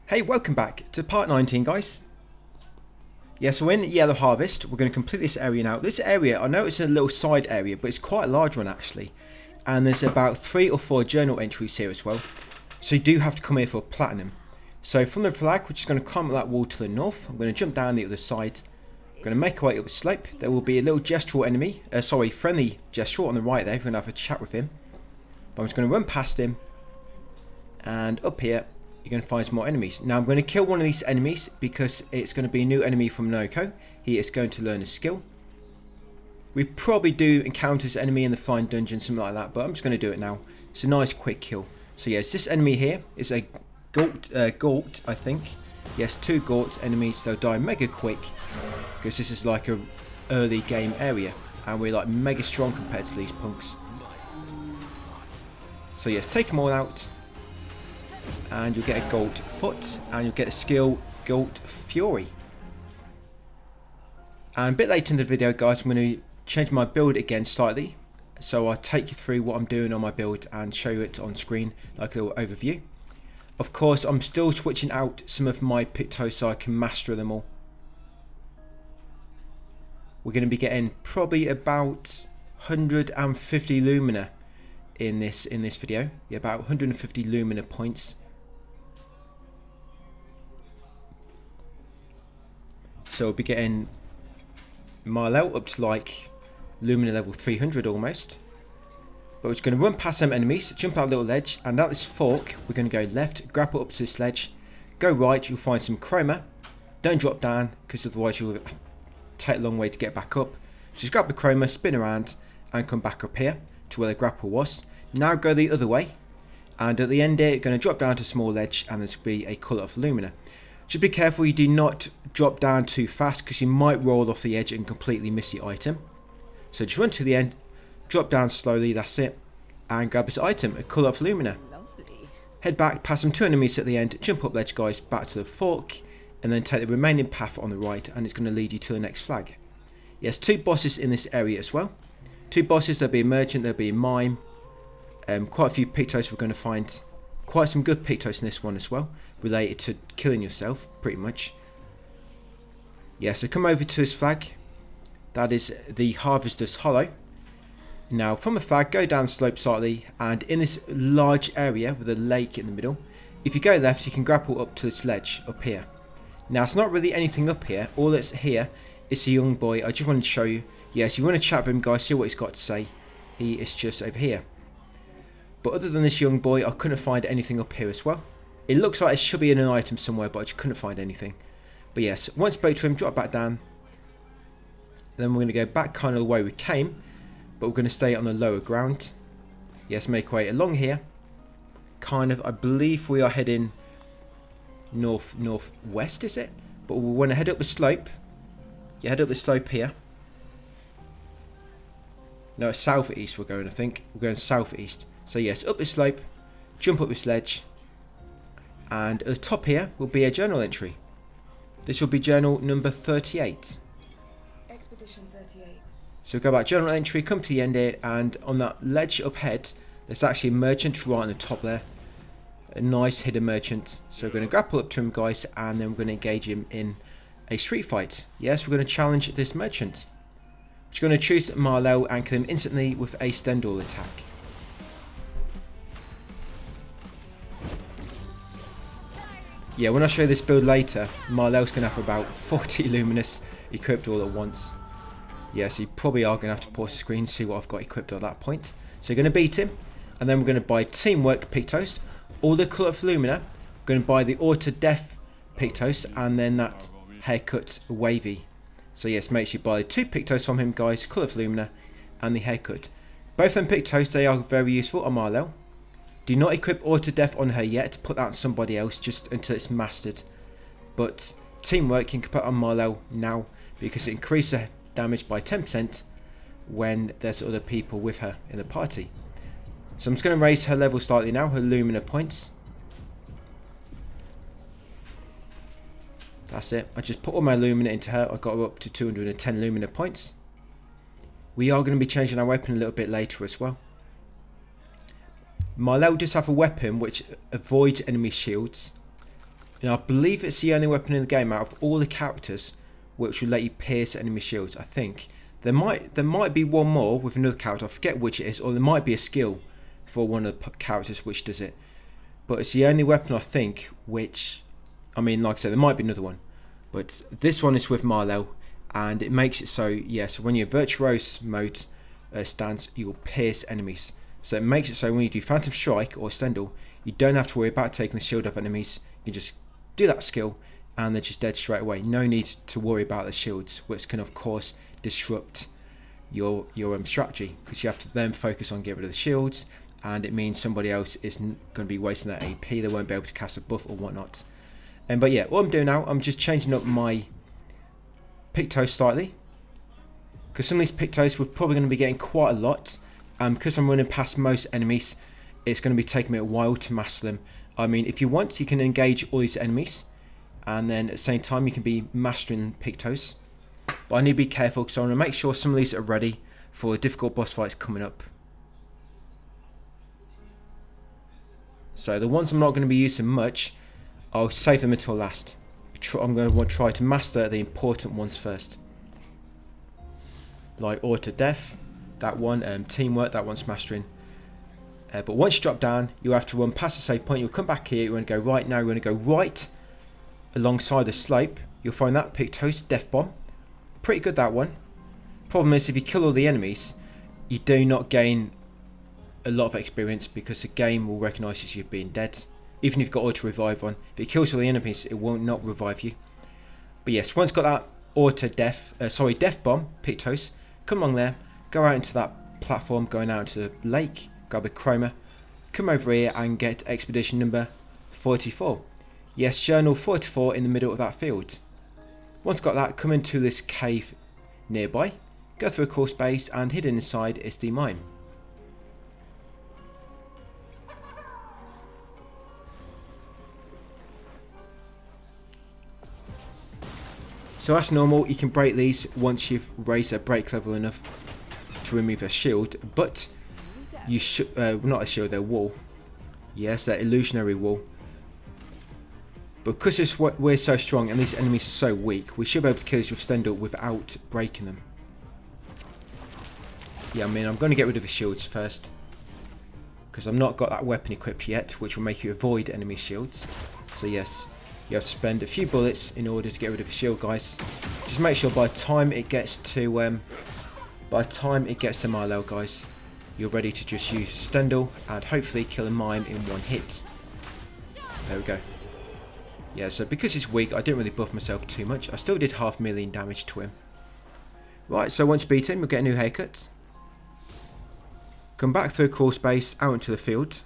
Hey, welcome back to part 19, guys. Yeah, so in Yellow Harvest, we're going to complete this area now. This area, I know it's a little side area, but it's quite a large one actually. And there's about 3 or 4 journal entries here as well. So you do have to come here for platinum. So from the flag, we're just going to climb up that wall to the north. I'm going to jump down the other side. I'm going to make our way up the slope. There will be a little gestural enemy, friendly gestural on the right there. We're going to have a chat with him. But I'm just going to run past him. And up here, you're going to find some more enemies. Now I'm going to kill one of these enemies because it's going to be a new enemy from Noko. He is going to learn a skill. We probably do encounter this enemy in the flying dungeon, something like that, but I'm just going to do it now. It's a nice quick kill. So yes, this enemy here is a Gort, I think. Yes, 2 Gort enemies. They'll die mega quick because this is like a early game area and we're like mega strong compared to these punks. So yes, take them all out. And you'll get a Gold Foot, and you'll get a skill Gold Fury. And a bit later in the video, guys, I'm going to change my build again slightly. So I'll take you through what I'm doing on my build and show you it on screen, like a little overview. Of course, I'm still switching out some of my Pictos so I can master them all. We're going to be getting probably about 150 Lumina in this video. Yeah, about 150 Lumina points. So we'll be getting Marlel up to like Lumina level 300 almost. But we're just going to run past some enemies, jump out a little ledge, and at this fork we're going to go left, grapple up to this ledge, go right, you'll find some chroma. Don't drop down because otherwise you'll take a long way to get back up. Just grab the chroma, spin around and come back up here to where the grapple was. Now go the other way, and at the end here you're going to drop down to a small ledge and there's going to be a colour of Lumina. Just be careful you do not drop down too fast because you might roll off the edge and completely miss the item. So just run to the end, drop down slowly, that's it, and grab this item, a colour of Lumina. Lovely. Head back, past some 2 enemies at the end, jump up ledge, guys, back to the fork, and then take the remaining path on the right and it's going to lead you to the next flag. Yes, 2 bosses in this area as well. 2 bosses, there'll be a merchant, there'll be a mime. Quite a few Pictos we're going to find. Quite some good Pictos in this one as well, related to killing yourself, pretty much. Yeah, so come over to this flag. That is the Harvester's Hollow. Now from the flag, go down the slope slightly, and in this large area with a lake in the middle, if you go left, you can grapple up to this ledge up here. Now it's not really anything up here. All that's here is a young boy. I just wanted to show you. Yes, you want to chat with him, guys, see what he's got to say. He is just over here. But other than this young boy, I couldn't find anything up here as well. It looks like it should be in an item somewhere, but I just couldn't find anything. But yes, once spoke to him, drop back down. Then we're going to go back kind of the way we came, but we're going to stay on the lower ground. Yes, make way along here. Kind of, I believe we are heading northwest, is it? But we want to head up the slope. Yeah, head up the slope here. No, it's southeast we're going, I think. We're going southeast. So yes, up this slope, jump up this ledge, and at the top here will be a journal entry. This will be journal number 38. Expedition 38. So go back, journal entry, come to the end here, and on that ledge up ahead, there's actually a merchant right on the top there. A nice hidden merchant. So we're going to grapple up to him, guys, and then we're going to engage him in a street fight. Yes, we're going to challenge this merchant. We're going to choose Marlel and kill him instantly with a Stendhal attack. Yeah, when I show this build later, Marlel's going to have about 40 Luminous equipped all at once. Yeah, so you probably are going to have to pause the screen and see what I've got equipped at that point. So you're going to beat him, and then we're going to buy Teamwork Pictos, all the colour of Lumina. We're going to buy the Auto Death Pictos, and then that Haircut Wavy. So yes, make sure you buy 2 Pictos from him, guys, colour of Lumina, and the Haircut. Both them Pictos, they are very useful on Marlel. Do not equip Auto Death on her yet, put that on somebody else just until it's mastered. But Teamwork you can put on Marlel now because it increases her damage by 10% when there's other people with her in the party. So I'm just going to raise her level slightly now, her Lumina points. That's it. I just put all my Lumina into her. I got her up to 210 Lumina points. We are going to be changing our weapon a little bit later as well. Marlel does have a weapon which avoids enemy shields. And I believe it's the only weapon in the game out of all the characters which will let you pierce enemy shields. I think there might be one more with another character. I forget which it is, or there might be a skill for one of the characters which does it. But it's the only weapon I think which, I mean, like I said, there might be another one, but this one is with Marlowe, and it makes it so, yeah, so when your virtuose mode stance, you will pierce enemies. So it makes it so when you do Phantom Strike or Stendhal, you don't have to worry about taking the shield off enemies. You can just do that skill and they're just dead straight away. No need to worry about the shields, which can of course disrupt your strategy, because you have to then focus on getting rid of the shields, and it means somebody else isn't going to be wasting their AP. They won't be able to cast a buff or whatnot. But yeah, what I'm doing now, I'm just changing up my Pictos slightly, because some of these Pictos we're probably going to be getting quite a lot, and because I'm running past most enemies, it's going to be taking me a while to master them. I mean, if you want, you can engage all these enemies, and then at the same time you can be mastering Pictos. But I need to be careful, because I want to make sure some of these are ready for the difficult boss fights coming up. So the ones I'm not going to be using much, I'll save them until last. I'm going to try to master the important ones first. Like Auto Death, that one, Teamwork, that one's mastering. But once you drop down, you have to run past the save point. You'll come back here, you're going to go right now, you're going to go right alongside the slope. You'll find that Pictos Death Bomb. Pretty good, that one. Problem is, if you kill all the enemies, you do not gain a lot of experience, because the game will recognise you being dead. Even if you've got auto revive on, if it kills all the enemies, it will not revive you. But yes, once got that Death Bomb, Pictos, come along there, go out into that platform, going out to the lake, grab a chroma, come over here and get expedition number 44. Yes, journal 44 in the middle of that field. Once got that, come into this cave nearby, go through a course base, and hidden inside is the mine. So as normal, you can break these once you've raised their break level enough to remove their shield, but you should, not a shield, their wall. Yes, their illusionary wall. Because we're so strong and these enemies are so weak, we should be able to kill these with Stendhal without breaking them. Yeah, I mean, I'm going to get rid of the shields first, because I've not got that weapon equipped yet, which will make you avoid enemy shields. So yes, you have to spend a few bullets in order to get rid of the shield, guys. Just make sure by the time it gets to Marlowe, guys, you're ready to just use Stendhal and hopefully kill a mime in one hit. There we go. Yeah, so because he's weak, I didn't really buff myself too much. I still did 500,000 damage to him. Right, so once beat him, we'll get a new haircut. Come back through a crawl space out into the field.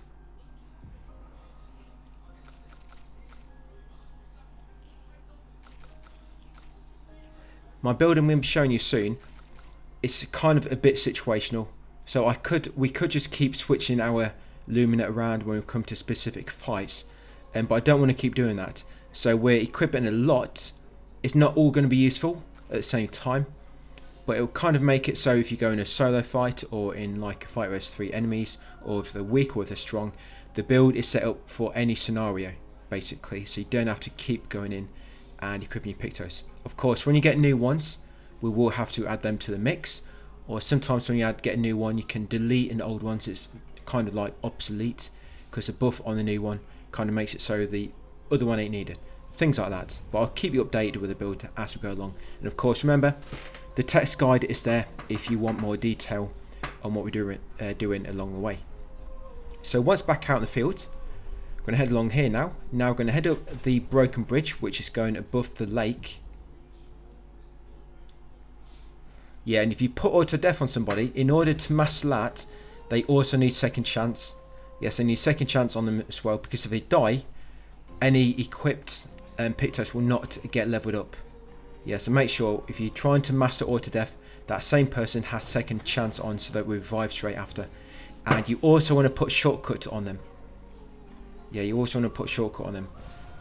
My build I'm going to be showing you soon, it's kind of a bit situational. So we could just keep switching our Lumina around when we come to specific fights, but I don't want to keep doing that. So we're equipping a lot. It's not all going to be useful at the same time, but it'll kind of make it so if you go in a solo fight or in like a fight where there's 3 enemies, or if they're weak or if they're strong, the build is set up for any scenario basically, so you don't have to keep going in and equipping your Pictos. Of course, when you get new ones, we will have to add them to the mix, or sometimes when you get a new one, you can delete an old one, so it's kind of like obsolete, because the buff on the new one kind of makes it so the other one ain't needed. Things like that. But I'll keep you updated with the build as we go along. And of course, remember, the text guide is there if you want more detail on what we're doing along the way. So once back out in the field, I'm going to head along here now. Now we're going to head up the broken bridge, which is going above the lake. Yeah, and if you put auto death on somebody, in order to master that, they also need second chance. Yes, they need second chance on them as well, because if they die, any equipped Pictos will not get leveled up. Yeah, so make sure if you're trying to master auto death, that same person has second chance on, so that we revive straight after. And you also want to put shortcut on them. Yeah, you also want to put shortcut on them.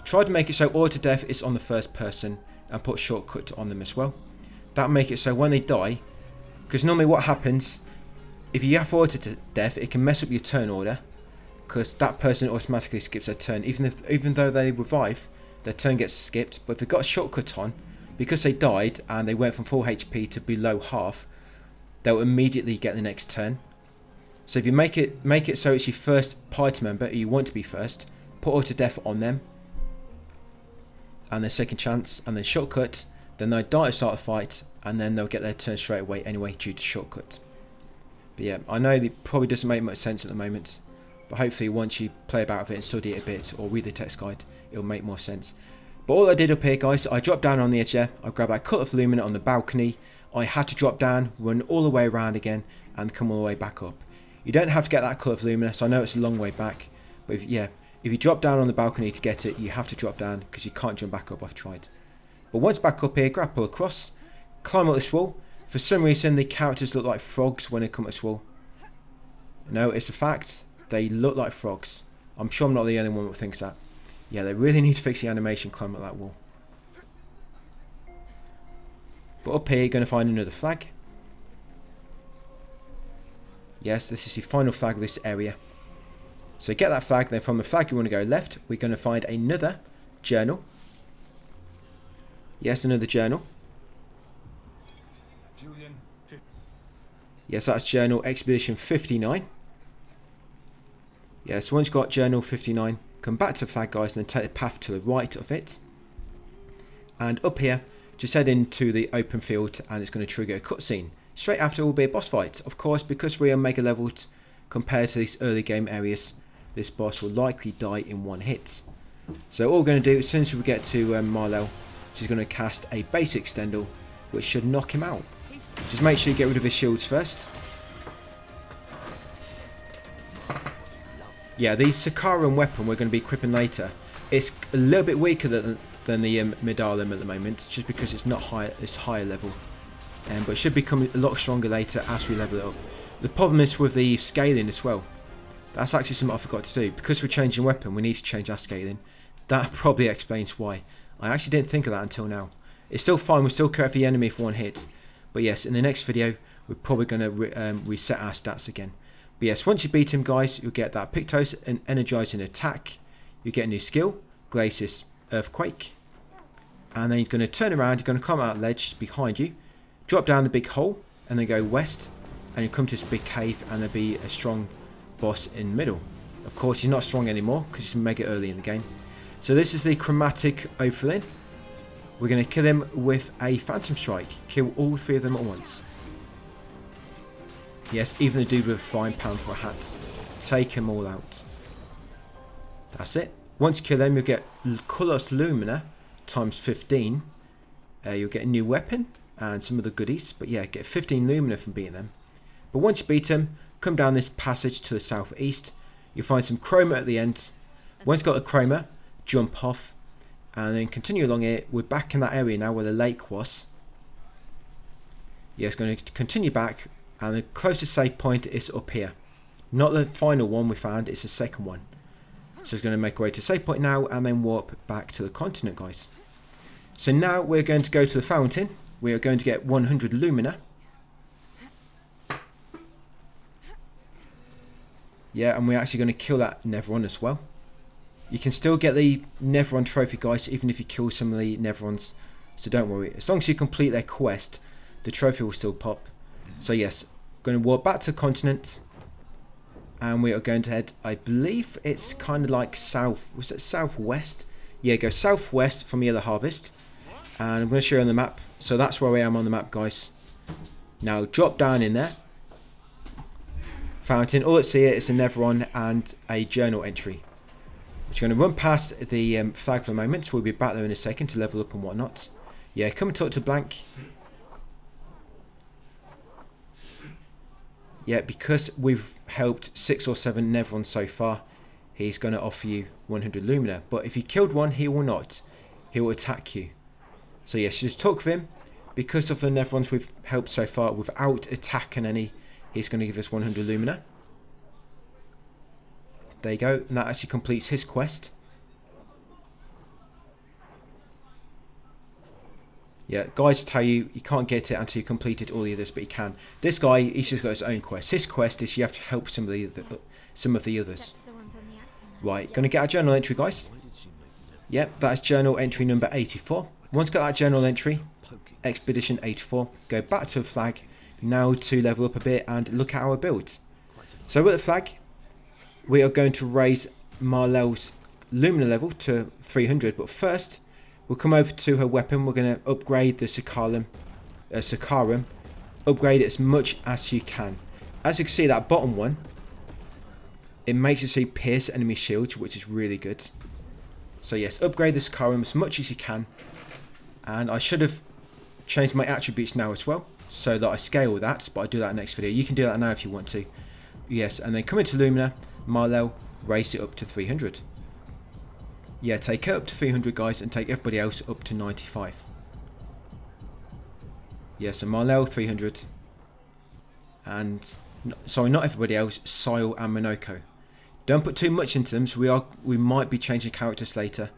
Try to make it so auto death is on the first person, and put shortcut on them as well. That make it so when they die, because normally what happens, if you have auto death, it can mess up your turn order, because that person automatically skips their turn. Even though they revive, their turn gets skipped. But if they've got a shortcut on, because they died and they went from full HP to below half, they'll immediately get the next turn. So if you make it so it's your first party member, you want to be first, put auto death on them, and their second chance, and then shortcut, then they'll die to start a fight, and then they'll get their turn straight away anyway due to shortcut. But yeah, I know it probably doesn't make much sense at the moment, but hopefully once you play about with it and study it a bit, or read the text guide, it'll make more sense. But all I did up here, guys, I dropped down on the edge there, I grabbed a cut of lumina on the balcony, I had to drop down, run all the way around again, and come all the way back up. You don't have to get that cut of lumina, so I know it's a long way back, but if you drop down on the balcony to get it, you have to drop down, because you can't jump back up. I've tried. But once back up here, grapple across, climb up this wall. For some reason, the characters look like frogs when they come up this wall. No, it's a fact. They look like frogs. I'm sure I'm not the only one that thinks that. Yeah, they really need to fix the animation climbing up that wall. But up here, you're going to find another flag. Yes, this is the final flag of this area. So get that flag, then from the flag you want to go left, we're going to find another journal. Yes, another journal. Julian, yes, that's journal Expedition 59. Yeah, so once you've got journal 59, come back to the flag, guys, and then take the path to the right of it. And up here, just head into the open field, and it's going to trigger a cutscene. Straight after will be a boss fight. Of course, because we are mega leveled compared to these early game areas, this boss will likely die in one hit. So all we're going to do, as soon as we get to Marlel, she's going to cast a basic Stendhal, which should knock him out. Just make sure you get rid of his shields first. Yeah, the Sakaran weapon we're going to be equipping later. It's a little bit weaker than the Medallion at the moment, just because it's not high, it's higher level. But it should become a lot stronger later as we level it up. The problem is with the scaling as well. That's actually something I forgot to do. Because we're changing weapon, we need to change our scaling. That probably explains why. I actually didn't think of that until now. It's still fine, we still care for the enemy for one hit. But yes, in the next video, we're probably going to reset our stats again. But yes, once you beat him, guys, you'll get that Pictos and Energizing Attack. You get a new skill, Glacis Earthquake. And then you're going to turn around, you're going to climb out the ledge behind you. Drop down the big hole, and then go west. And you come to this big cave, and there'll be a strong boss in the middle. Of course, he's not strong anymore, because he's mega early in the game. So this is the chromatic overlay. We're going to kill him with a Phantom Strike. Kill all three of them at once. Yes, even the dude with a frying pan for a hat. Take them all out. That's it. Once you kill them, you'll get Colossus Lumina times 15. You'll get a new weapon and some other goodies. But yeah, get 15 Lumina from beating them. But once you beat them, come down this passage to the southeast. You'll find some chroma at the end. Once you've got the chroma, jump off. And then continue along here. We're back in that area now where the lake was. Yeah, it's going to continue back. And the closest save point is up here. Not the final one we found, it's the second one. So it's going to make our way to save point now and then warp back to the continent, guys. So now we're going to go to the fountain. We are going to get 100 Lumina. Yeah, and we're actually going to kill that Nevron as well. You can still get the Nevron trophy, guys, even if you kill some of the Nevrons. So don't worry. As long as you complete their quest, the trophy will still pop. So yes, going to walk back to the continent. And we are going to head, I believe it's kind of like south. Was it southwest? Yeah, go southwest from Yellow Harvest. And I'm going to show you on the map. So that's where I am on the map, guys. Now drop down in there. Fountain. All that's here is a Nevron and a journal entry. Which are going to run past the flag for a moment. So we'll be back there in a second to level up and whatnot. Yeah, come and talk to Blank. Yeah, because we've helped 6 or 7 Nevrons so far, he's going to offer you 100 Lumina. But if you killed one, he will not. He will attack you. So yes, just talk with him. Because of the Nevrons we've helped so far, without attacking any, he's going to give us 100 Lumina. There you go, and that actually completes his quest. Yeah, guys tell you can't get it until you completed all the others, but you can. This guy, he's just got his own quest. His quest is you have to help some of the others. Right, gonna get our journal entry, guys. Yep, that's journal entry number 84. Once got that journal entry, Expedition 84, go back to the flag, now to level up a bit and look at our build. So with the flag, we are going to raise Marlel's Lumina level to 300, but first, we'll come over to her weapon. We're going to upgrade the Sakarum, upgrade it as much as you can. As you can see, that bottom one, it makes it so you pierce enemy shields, which is really good. So yes, upgrade the Sakarum as much as you can. And I should have changed my attributes now as well, so that I scale that, but I'll do that in the next video. You can do that now if you want to. Yes, and then come into Lumina, Marlel, raise it up to 300. Yeah, take her up to 300, guys, and take everybody else up to 95. Yeah, so Marlel 300. And, sorry, not everybody else, Sile and Minoko. Don't put too much into them, so we might be changing characters later.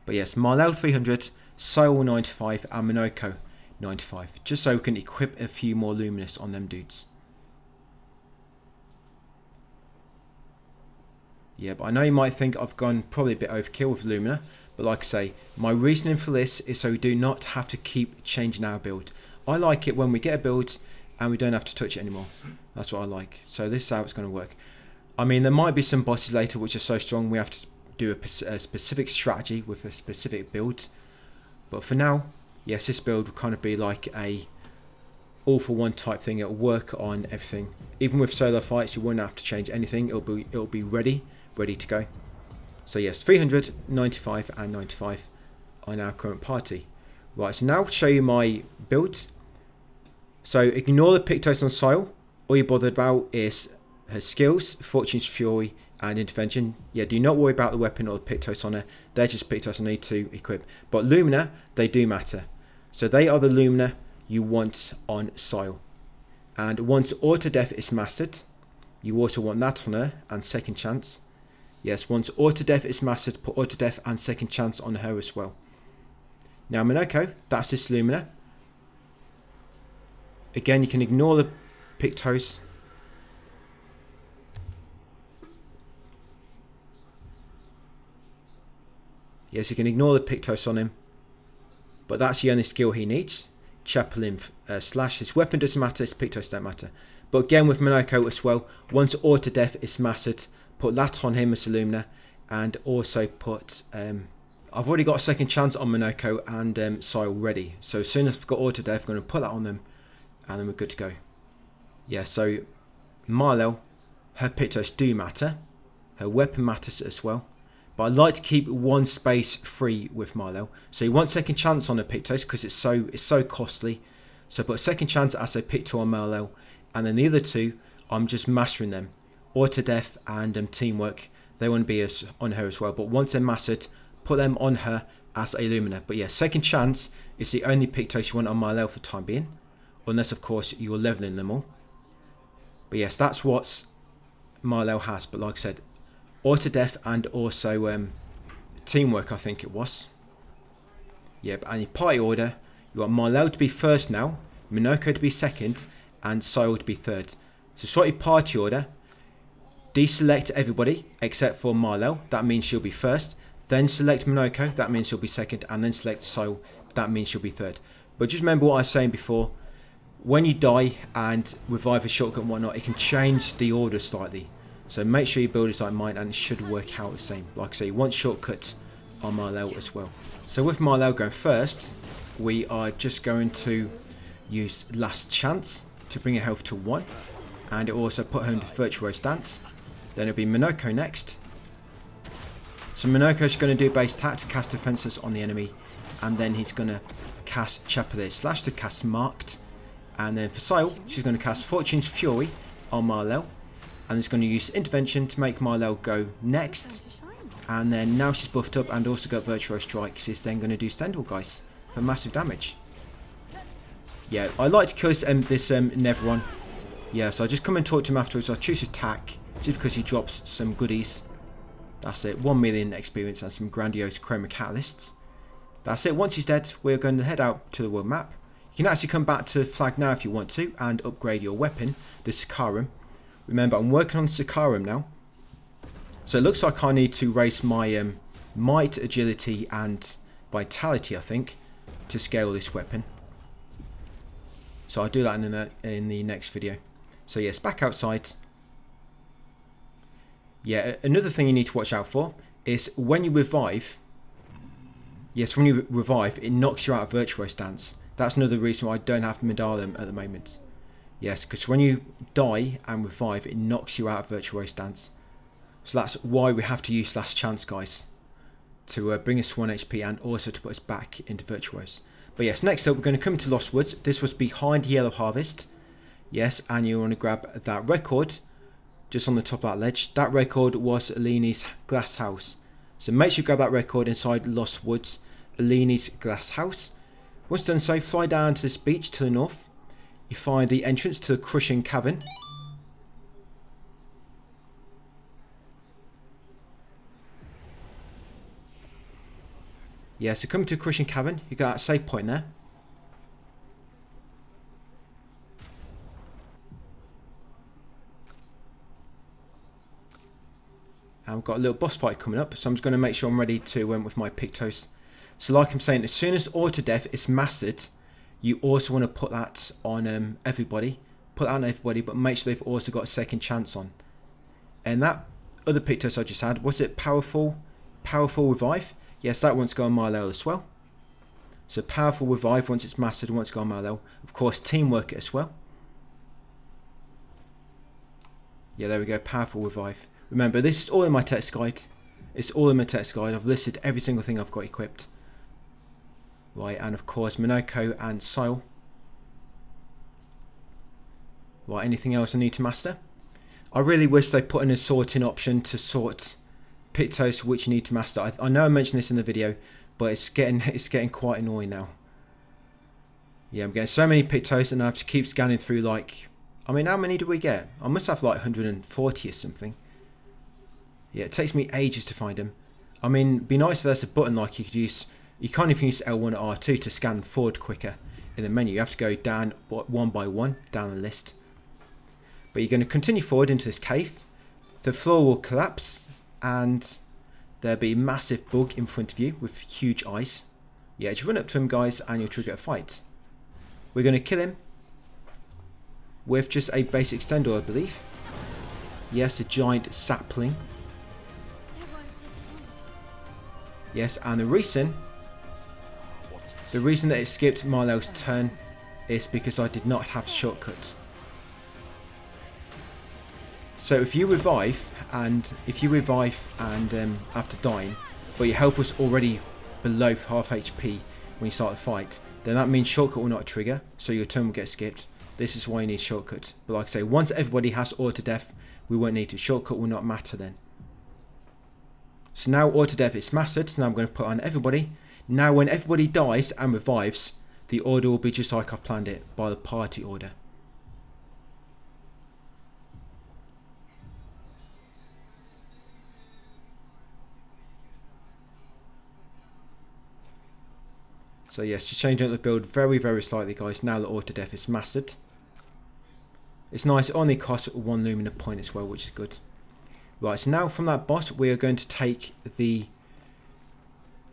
But yes, Marlel 300, Sile 95, and Minoko 95. Just so we can equip a few more Luminous on them dudes. Yeah, but I know you might think I've gone probably a bit overkill with Lumina, but like I say, my reasoning for this is so we do not have to keep changing our build. I like it when we get a build and we don't have to touch it anymore. That's what I like. So this is how it's going to work. I mean, there might be some bosses later which are so strong we have to do a specific strategy with a specific build. But for now, yes, this build will kind of be like a all-for-one type thing. It'll work on everything. Even with solo fights, you won't have to change anything. It'll be ready to go. So yes, 300, 95 and 95 on our current party. Right, so now I'll show you my build. So ignore the Pictos on Sile. All you're bothered about is her skills, Fortune's Fury and Intervention. Yeah, do not worry about the weapon or the Pictos on her. They're just Pictos I need to equip. But Lumina, they do matter. So they are the Lumina you want on Sile. And once Auto Death is mastered, you also want that on her and Second Chance. Yes, once Auto Death is mastered, put Auto Death and Second Chance on her as well. Now Minoko, that's this Lumina. Again, you can ignore the Pictos. Yes, you can ignore the Pictos on him. But that's the only skill he needs. Chaplain slash. His weapon doesn't matter, his Pictos don't matter. But again with Minoko as well, once Auto Death is mastered, put that on him as a Lumina, and also put I've already got a Second Chance on Minoko and Sile ready, so as soon as I've got Auto Death, I'm going to put that on them and then we're good to go. Yeah, so Marlel, her Pictos do matter, her weapon matters as well, but I like to keep one space free with Marlel. So you want Second Chance on her Pictos because it's so costly, so put a Second Chance as a Picto on Marlel, and then the other two I'm just mastering them. Auto Death and Teamwork, they want to be on her as well, but once they're mastered, put them on her as a Lumina. But yeah, Second Chance is the only Pictos you want on Marlel for the time being, unless of course you're leveling them all. But yes, that's what Marlel has. But like I said, Auto Death and also Teamwork, I think it was. Yep, and your party order, you want Marlel to be first now, Minoko to be second, and Sile to be third. So sort your party order. Deselect everybody except for Marlel, that means she'll be first. Then select Minoko, that means she'll be second. And then select Sile, that means she'll be third. But just remember what I was saying before. When you die and revive a shortcut and whatnot, it can change the order slightly. So make sure your build is like mine and it should work out the same. Like I say, you want shortcuts on Marlel as well. So with Marlel going first, we are just going to use Last Chance to bring her health to 1. And it will also put her into Virtuoso Stance. Then it'll be Minoko next. So Minoko's going to do base attack to cast defenses on the enemy, and then he's going to cast Chapelier Slash to cast Marked, and then for Sile, she's going to cast Fortune's Fury on Marlel, and it's going to use Intervention to make Marlel go next, and then now she's buffed up and also got Virtuoso Strike, she's then going to do Stendhal guys for massive damage. Yeah, I like to kill this Nevron. Yeah, so I just come and talk to him afterwards. I choose attack just because he drops some goodies. That's it, 1 million experience and some grandiose chroma catalysts. That's it, once he's dead, we're going to head out to the world map. You can actually come back to the flag now if you want to and upgrade your weapon, the Sakarum. Remember, I'm working on Sakarum now. So it looks like I need to raise my might, agility and vitality, I think, to scale this weapon. So I'll do that in the next video. So yes, back outside. Yeah, another thing you need to watch out for is when you revive. Yes, when you revive, it knocks you out of virtuo stance. That's another reason why I don't have Medallion at the moment. Yes, because when you die and revive, it knocks you out of virtuo stance. So that's why we have to use Last Chance, guys, to bring us 1 HP and also to put us back into virtuos. But yes, next up we're going to come to Lost Woods. This was behind Yellow Harvest. Yes, and you want to grab that record just on the top of that ledge. That record was Alini's glass house. So make sure you grab that record inside Lost Woods, Alini's glass house. Once done so, fly down to this beach to the north. You find the entrance to the Crushing Cavern. Yeah, so come to Crushing Cavern, you got that save point there. And we've got a little boss fight coming up, so I'm just going to make sure I'm ready to with my Pictos. So like I'm saying, as soon as auto death is mastered, you also want to put that on everybody. Put that on everybody, but make sure they've also got a second chance on. And that other Pictos I just had, was it Powerful Revive? Yes, that one's gone Marlow as well. So Powerful Revive once it's mastered, once gone Marlow. Of course, Teamwork as well. Yeah, there we go, Powerful Revive. Remember, this is all in my text guide. It's all in my text guide. I've listed every single thing I've got equipped. Right, and of course Minoko and Sile. Right, anything else I need to master? I really wish they put in a sorting option to sort Pictos which you need to master. I know I mentioned this in the video, but it's getting quite annoying now. Yeah, I'm getting so many Pictos and I have to keep scanning through, like, I mean, how many do we get? I must have like 140 or something. Yeah, it takes me ages to find them. I mean, it'd be nice if there's a button like you could use. You can't even use L1 or R2 to scan forward quicker in the menu. You have to go down one by one down the list. But you're going to continue forward into this cave. The floor will collapse and there'll be a massive bug in front of you with huge eyes. Yeah, just run up to him, guys, and you'll trigger a fight. We're going to kill him with just a basic extender, I believe. Yes, a giant sapling. Yes, and the reason that it skipped Marlowe's turn is because I did not have shortcuts. So if you revive and after dying, but your health was already below half HP when you start the fight, then that means shortcut will not trigger, so your turn will get skipped. This is why you need shortcuts. But like I say, once everybody has auto death, we won't need to. Shortcut will not matter then. So now auto death is mastered, so now I'm going to put on everybody. Now when everybody dies and revives, the order will be just like I've planned it, by the party order. So yes, just changing up the build very, very slightly, guys, now that auto death is mastered. It's nice, it only costs 1 Lumina point as well, which is good. Right, so now from that boss, we are going to take the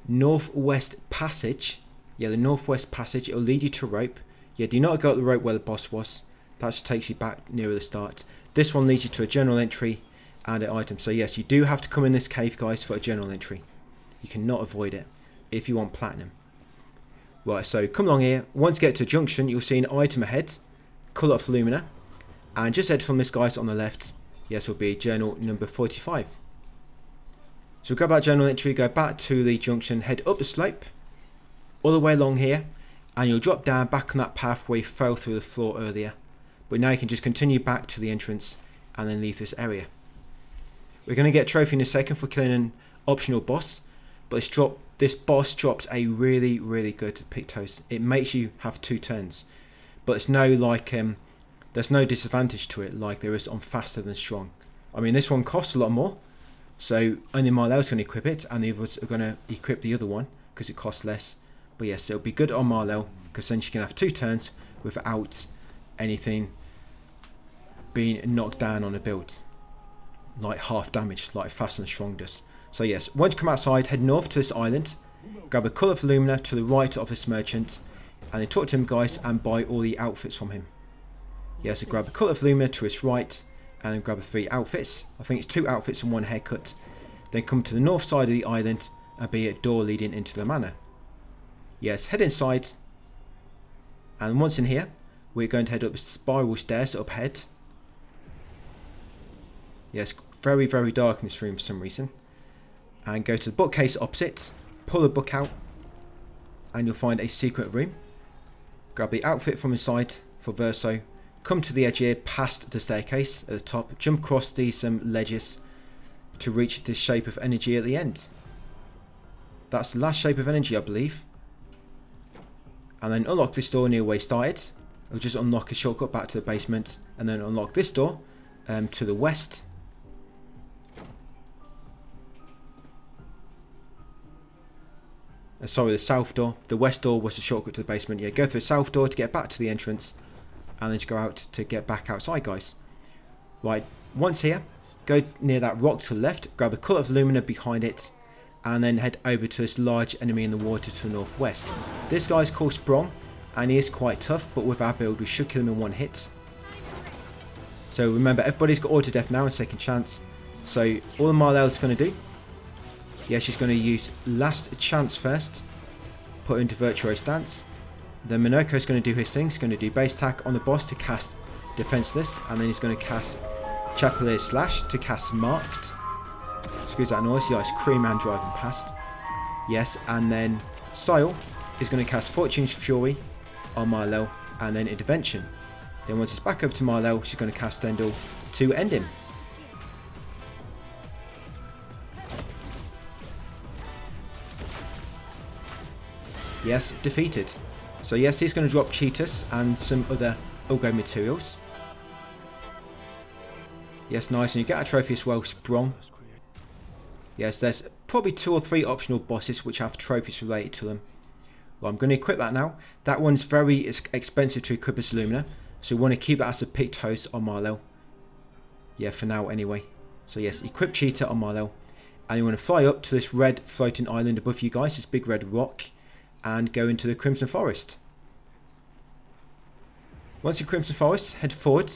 Northwest Passage. Yeah, the Northwest Passage. It'll lead you to a rope. Yeah, do not go up the rope where the boss was. That just takes you back nearer the start. This one leads you to a general entry and an item. So yes, you do have to come in this cave, guys, for a general entry. You cannot avoid it if you want platinum. Right, so come along here. Once you get to a junction, you'll see an item ahead. Colour of Lumina. And just head from this, guys, on the left. Yes, will be journal number 45. So grab that journal entry, go back to the junction, head up the slope, all the way along here, and you'll drop down back on that path where you fell through the floor earlier. But now you can just continue back to the entrance and then leave this area. We're going to get a trophy in a second for killing an optional boss, but this boss drops a really, really good Pictos. It makes you have 2 turns, but it's no like there's no disadvantage to it like there is on Faster Than Strong. I mean, this one costs a lot more, so only Marlowe's going to equip it, and the others are going to equip the other one because it costs less. But yes, it'll be good on Marlowe because then she can have 2 turns without anything being knocked down on a build, like half damage, like Fast and Strong does. So yes, once you come outside, head north to this island, grab a colourful lumina to the right of this merchant, and then talk to him guys and buy all the outfits from him. Yeah, so grab a colourful lumina to his right, and then grab the 3 outfits. I think it's 2 outfits and 1 haircut. Then come to the north side of the island and be a door leading into the manor. Yes, head inside, and once in here, we're going to head up the spiral stairs up ahead. Yes, very, very dark in this room for some reason. And go to the bookcase opposite, pull a book out, and you'll find a secret room. Grab the outfit from inside for Verso, come to the edge here past the staircase at the top, jump across these ledges to reach this shape of energy at the end. That's the last shape of energy, I believe. And then unlock this door near where you started. It'll just unlock a shortcut back to the basement, and then unlock this door to the west. Sorry, the south door. The west door was a shortcut to the basement. Yeah, go through the south door to get back to the entrance, and then just go out to get back outside, guys. Right, once here, go near that rock to the left, grab a colour of lumina behind it, and then head over to this large enemy in the water to the northwest. This guy's called Sprong, and he is quite tough, but with our build we should kill him in 1 hit. So remember, everybody's got auto death now and second chance. So all Marlell's going to do, yeah, she's going to use last chance first, put her into virtuoso stance. Then Minoko's going to do his thing. He's going to do base attack on the boss to cast defenseless, and then he's going to cast Chapelier Slash to cast marked. Excuse that noise, yeah, it's Cream Man driving past. Yes, and then Sile is going to cast Fortune's Fury on Marlell, and then Intervention. Then once it's back over to Marlell, she's going to cast Stendhal to end him. Yes, defeated. So yes, he's going to drop Cheetahs and some other Ulgo materials. Yes, nice, and you get a trophy as well, Sprong. Yes, there's probably 2 or 3 optional bosses which have trophies related to them. Well, I'm going to equip that now. That one's very expensive to equip as Lumina, so we want to keep that as a picked host on Marlell. Yeah, for now anyway. So yes, equip Cheetah on Marlell, and you want to fly up to this red floating island above you guys, this big red rock, and go into the Crimson Forest. Once in Crimson Forest, head forward,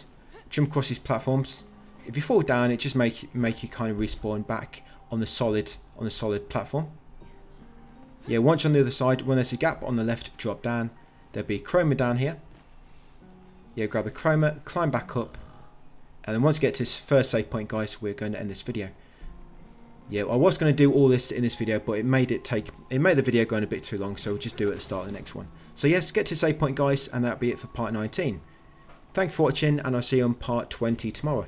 jump across these platforms. If you fall down, it just make you kind of respawn back on the solid platform. Yeah, once you're on the other side, when there's a gap on the left, drop down. There'll be Chroma down here. Yeah, grab the Chroma, climb back up, and then once you get to this first save point, guys, we're going to end this video. Yeah, I was going to do all this in this video, but it made the video going a bit too long, so we'll just do it at the start of the next one. So yes, get to save point, guys, and that'll be it for part 19. Thanks for watching, and I'll see you on part 20 tomorrow.